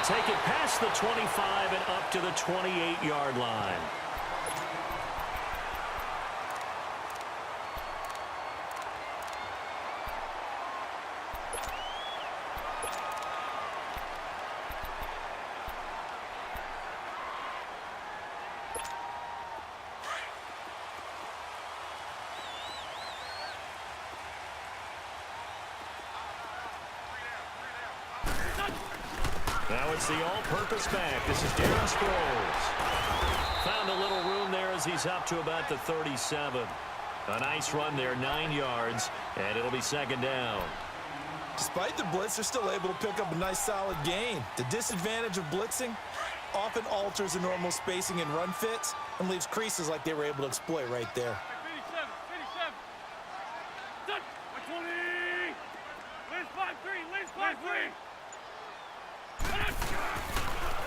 take it past the 25 and up to the 28-yard line. Now it's the all-purpose back. This is Darren Sproles. Found a little room there as he's up to about the 37. A nice run there, 9 yards, and it'll be second down. Despite the blitz, they're still able to pick up a nice solid gain. The disadvantage of blitzing often alters the normal spacing and run fits and leaves creases like they were able to exploit right there. 5-3.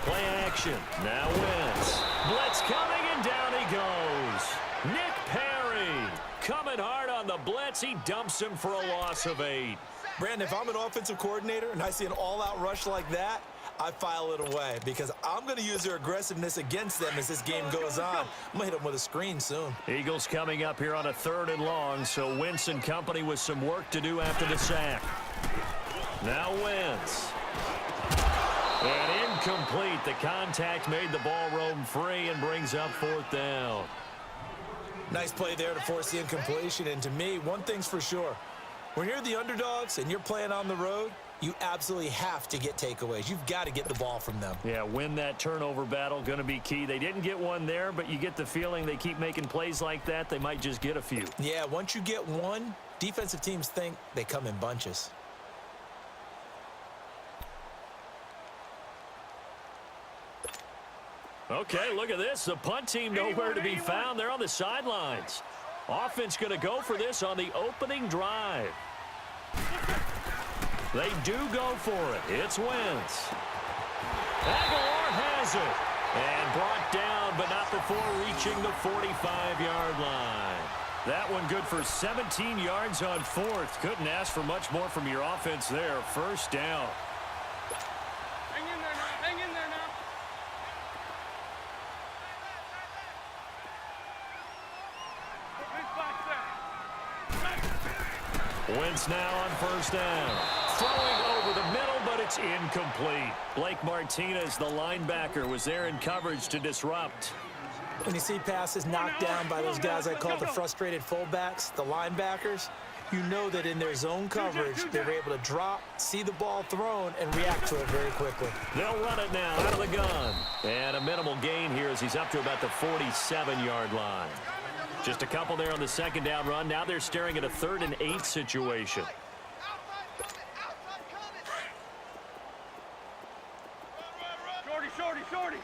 Play action. Now Wentz. Blitz coming, and down he goes. Nick Perry coming hard on the blitz. He dumps him for a loss of 8. Brandon, if I'm an offensive coordinator and I see an all-out rush like that, I file it away because I'm going to use their aggressiveness against them as this game goes on. I'm going to hit them with a screen soon. Eagles coming up here on a 3rd and long, so Wentz and company with some work to do after the sack. Now Wentz. And incomplete. The contact made the ball roam free and brings up 4th down. Nice play there to force the incompletion. And to me, one thing's for sure. When you're the underdogs and you're playing on the road, you absolutely have to get takeaways. You've got to get the ball from them. Yeah, win that turnover battle, going to be key. They didn't get one there, but you get the feeling they keep making plays like that, they might just get a few. Yeah, once you get one, defensive teams think they come in bunches. Okay, look at this. The punt team nowhere to be found. They're on the sidelines. Offense going to go for this on the opening drive. They do go for it. It's Wentz. Aguilar has it. And brought down, but not before reaching the 45-yard line. That one good for 17 yards on 4th. Couldn't ask for much more from your offense there. 1st down. Wentz now on 1st down. Throwing over the middle, but it's incomplete. Blake Martinez, the linebacker, was there in coverage to disrupt. When you see passes knocked down by those guys I call the frustrated fullbacks, the linebackers, you know that in their zone coverage, they're able to drop, see the ball thrown, and react to it very quickly. They'll run it now out of the gun. And a minimal gain here as he's up to about the 47-yard line. Just a couple there on the 2nd down run. Now they're staring at a 3rd and 8 situation. Shorty.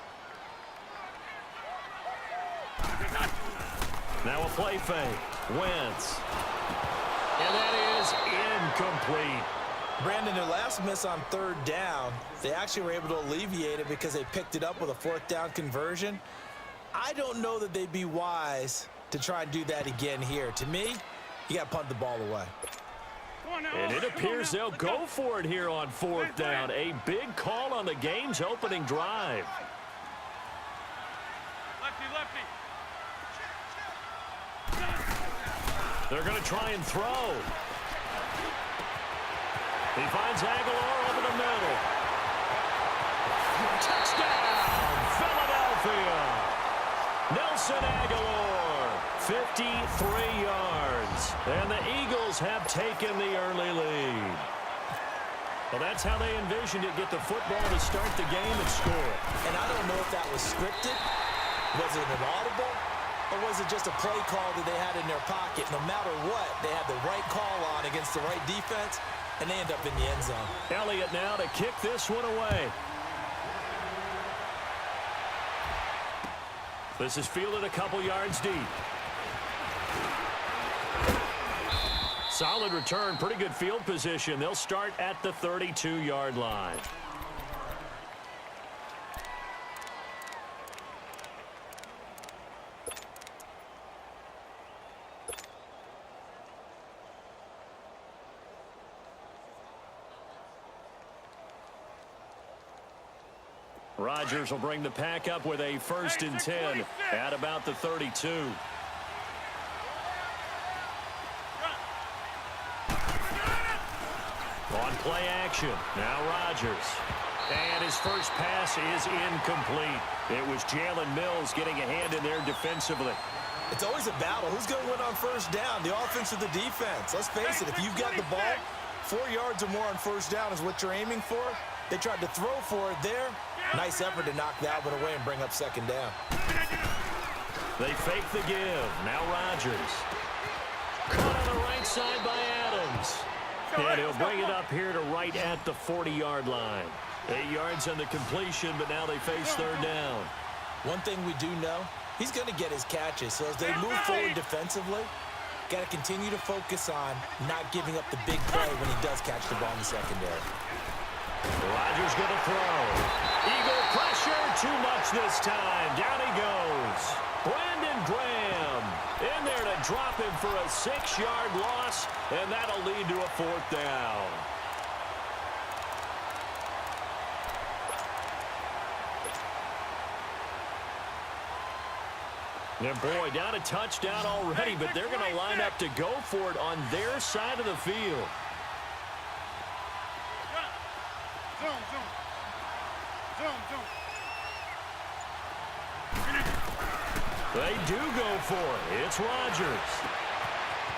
Now a play fake. Wentz. And that is incomplete. Brandon, their last miss on 3rd down, they actually were able to alleviate it because they picked it up with a 4th down conversion. I don't know that they'd be wise to try and do that again here. To me, you got to punt the ball away. And it appears they'll go for it here on 4th down. A big call on the game's opening drive. Lefty. They're going to try and throw. He finds Aguilar over the middle. Touchdown, Philadelphia. Nelson Aguilar, 53 yards. And the Eagles have taken the early lead. Well, that's how they envisioned it. Get the football to start the game and score. And I don't know if that was scripted. Was it an audible? Or was it just a play call that they had in their pocket? No matter what, they had the right call on against the right defense, and they end up in the end zone. Elliott now to kick this one away. This is fielded a couple yards deep. Solid return, pretty good field position. They'll start at the 32-yard line. Rodgers will bring the pack up with a 1st and 10 at about the 32. On play action, now Rodgers. And his first pass is incomplete. It was Jalen Mills getting a hand in there defensively. It's always a battle. Who's going to win on 1st down, the offense or the defense? Let's face it, if you've got the ball, 4 yards or more on 1st down is what you're aiming for. They tried to throw for it there. Nice effort to knock that one away and bring up 2nd down. They fake the give. Now Rodgers. Caught on the right side by Adams. And he'll bring it up here to right at the 40-yard line. 8 yards on the completion, but now they face 3rd down. One thing we do know, he's going to get his catches. So as they move forward defensively, got to continue to focus on not giving up the big play when he does catch the ball in the secondary. Rodgers going to throw. Eagle pressure, too much this time. Down he goes. Brandon Graham in there to drop him for a 6-yard loss, and that'll lead to a 4th down. And boy, down a touchdown already, but they're going to line up to go for it on their side of the field. They do go for it. It's Rodgers.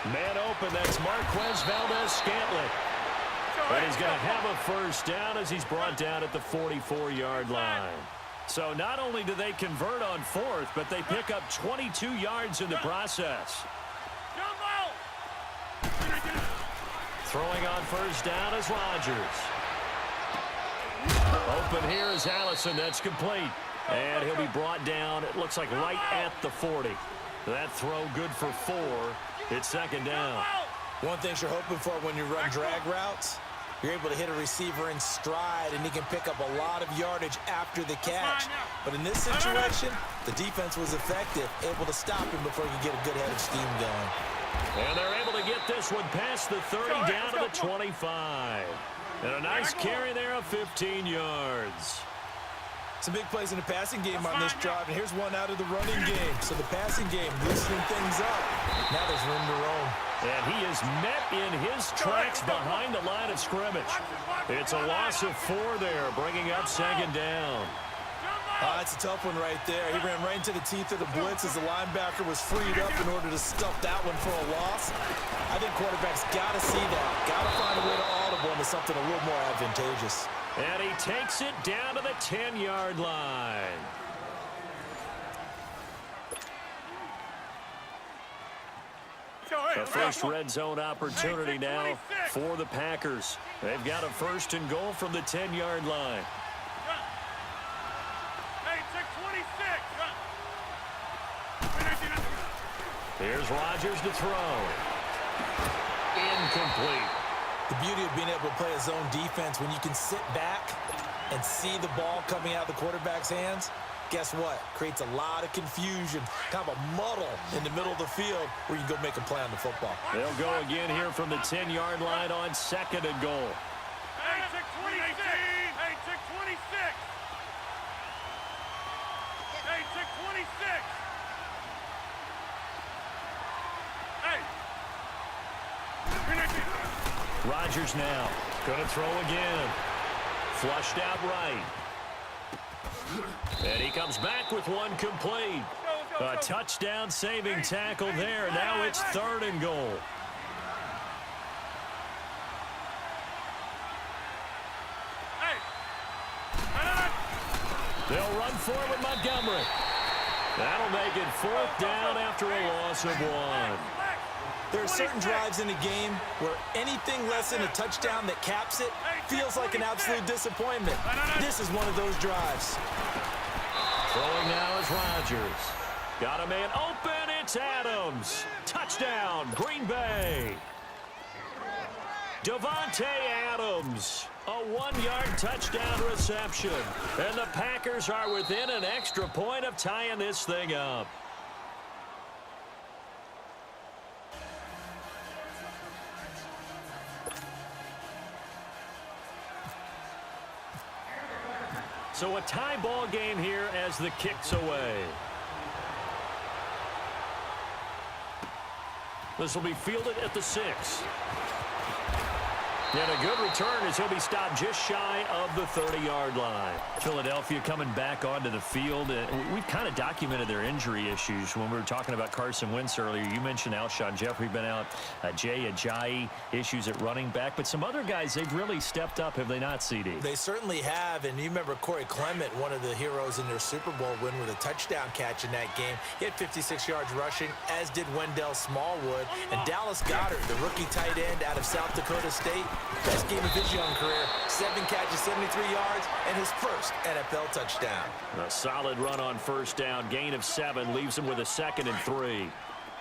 Man open, that's Marquez Valdez-Scantling. And he's going to have a 1st down as he's brought down at the 44-yard line. So not only do they convert on 4th, but they pick up 22 yards in the process. Throwing on 1st down is Rodgers. Open here is Allison. That's complete. And he'll be brought down, it looks like right at the 40. That throw good for 4. It's 2nd down. One thing you're hoping for when you run drag routes, you're able to hit a receiver in stride, and he can pick up a lot of yardage after the catch. But in this situation, the defense was effective, able to stop him before he could get a good head of steam going. And they're able to get this one past the 30 down to the 25. And a nice carry there of 15 yards. Some big plays in the passing game on this drive, and here's one out of the running game. So the passing game loosening things up. Now there's room to roam. And he is met in his tracks behind the line of scrimmage. It's a loss of 4 there, bringing up 2nd down. That's a tough one right there. He ran right into the teeth of the blitz as the linebacker was freed up in order to stuff that one for a loss. I think quarterbacks got to see that. Got to find a way to audible into something a little more advantageous. And he takes it down to the 10-yard line. The first red zone opportunity now for the Packers. They've got a 1st and goal from the 10-yard line. Here's Rodgers to throw. Incomplete. The beauty of being able to play a zone defense when you can sit back and see the ball coming out of the quarterback's hands, guess what? Creates a lot of confusion, kind of a muddle in the middle of the field where you can go make a play on the football. They'll go again here from the 10-yard line on 2nd and goal. Hey, 626! Hey, 626! Hey, 626! Rodgers now going to throw again. Flushed out right. And he comes back with one complete. A touchdown saving tackle there. Now it's 3rd and goal. They'll run for it with Montgomery. That'll make it 4th down after a loss of 1. There are certain drives in a game where anything less than a touchdown that caps it feels like an absolute disappointment. This is one of those drives. Throwing now is Rodgers. Got a man open. It's Adams. Touchdown, Green Bay. Davante Adams. A 1-yard touchdown reception. And the Packers are within an extra point of tying this thing up. So a tie ball game here as the kick's away. This will be fielded at the 6. And a good return as he'll be stopped just shy of the 30-yard line. Philadelphia coming back onto the field. We've kind of documented their injury issues when we were talking about Carson Wentz earlier. You mentioned Alshon Jeffrey been out. Jay Ajayi, issues at running back. But some other guys, they've really stepped up, have they not, CD? They certainly have. And you remember Corey Clement, one of the heroes in their Super Bowl win with a touchdown catch in that game. He had 56 yards rushing, as did Wendell Smallwood. And Dallas Goedert, the rookie tight end out of South Dakota State, best game of his young career, 7 catches, 73 yards, and his first NFL touchdown. A solid run on first down, gain of 7, leaves him with a 2nd and 3.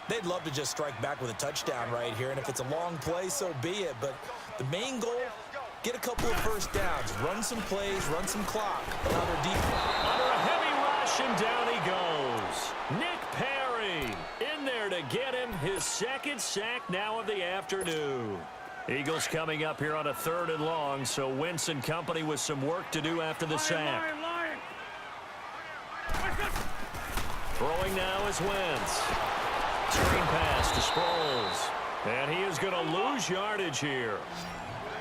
They'd love to just strike back with a touchdown right here, and if it's a long play, so be it. But the main goal, get a couple of first downs, run some plays, run some clock. Now they're deep. Under a heavy rush, and down he goes. Nick Perry in there to get him his 2nd sack now of the afternoon. Eagles coming up here on a 3rd and long, so Wentz and company with some work to do after the sack. Throwing now is Wentz. Screen pass to Sproles. And he is going to lose yardage here.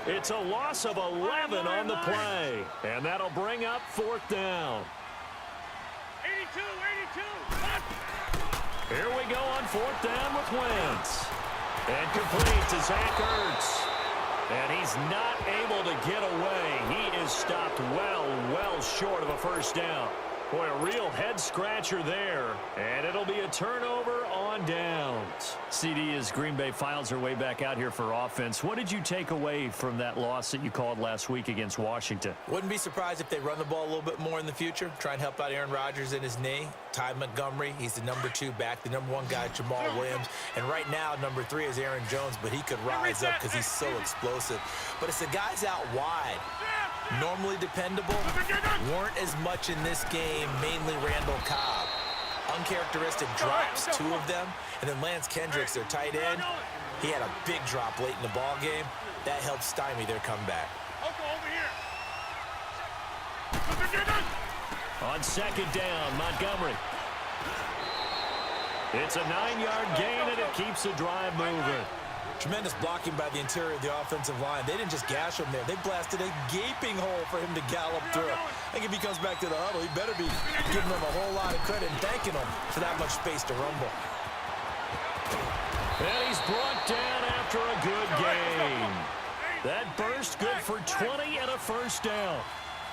It's a loss of 11 on the play. And that'll bring up 4th down. 82. Here we go on 4th down with Wentz. And complete to Zach Ertz. And he's not able to get away. He is stopped well short of a first down. Boy, a real head-scratcher there. And it'll be a turnover on downs. CD, as Green Bay files their way back out here for offense, what did you take away from that loss that you called last week against Washington? Wouldn't be surprised if they run the ball a little bit more in the future. Try and help out Aaron Rodgers in his knee. Ty Montgomery, he's the number 2 back. The number 1 guy, Jamal Williams. And right now, number 3 is Aaron Jones, but he could rise up because he's so explosive. But it's the guys out wide, normally dependable, weren't as much in this game, mainly Randall Cobb. Uncharacteristic drops, 2 of them. And then Lance Kendricks, their tight end, he had a big drop late in the ball game. That helped stymie their comeback. On 2nd down, Montgomery. It's a 9-yard gain, and it keeps the drive moving. Tremendous blocking by the interior of the offensive line. They didn't just gash him there. They blasted a gaping hole for him to gallop through. I think if he comes back to the huddle, he better be giving them a whole lot of credit and thanking them for that much space to rumble. And he's brought down after a good gain. That burst good for 20 and a first down.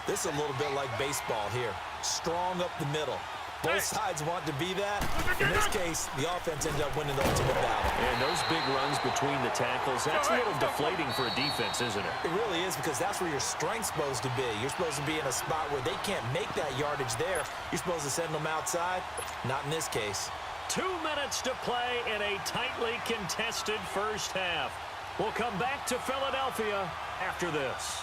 This is a little bit like baseball here. Strong up the middle. Both sides want to be that. In this case, the offense ended up winning the ultimate battle. And those big runs between the tackles, that's a little deflating for a defense, isn't it? It really is, because that's where your strength's supposed to be. You're supposed to be in a spot where they can't make that yardage there. You're supposed to send them outside. Not in this case. 2 minutes to play in a tightly contested first half. We'll come back to Philadelphia after this.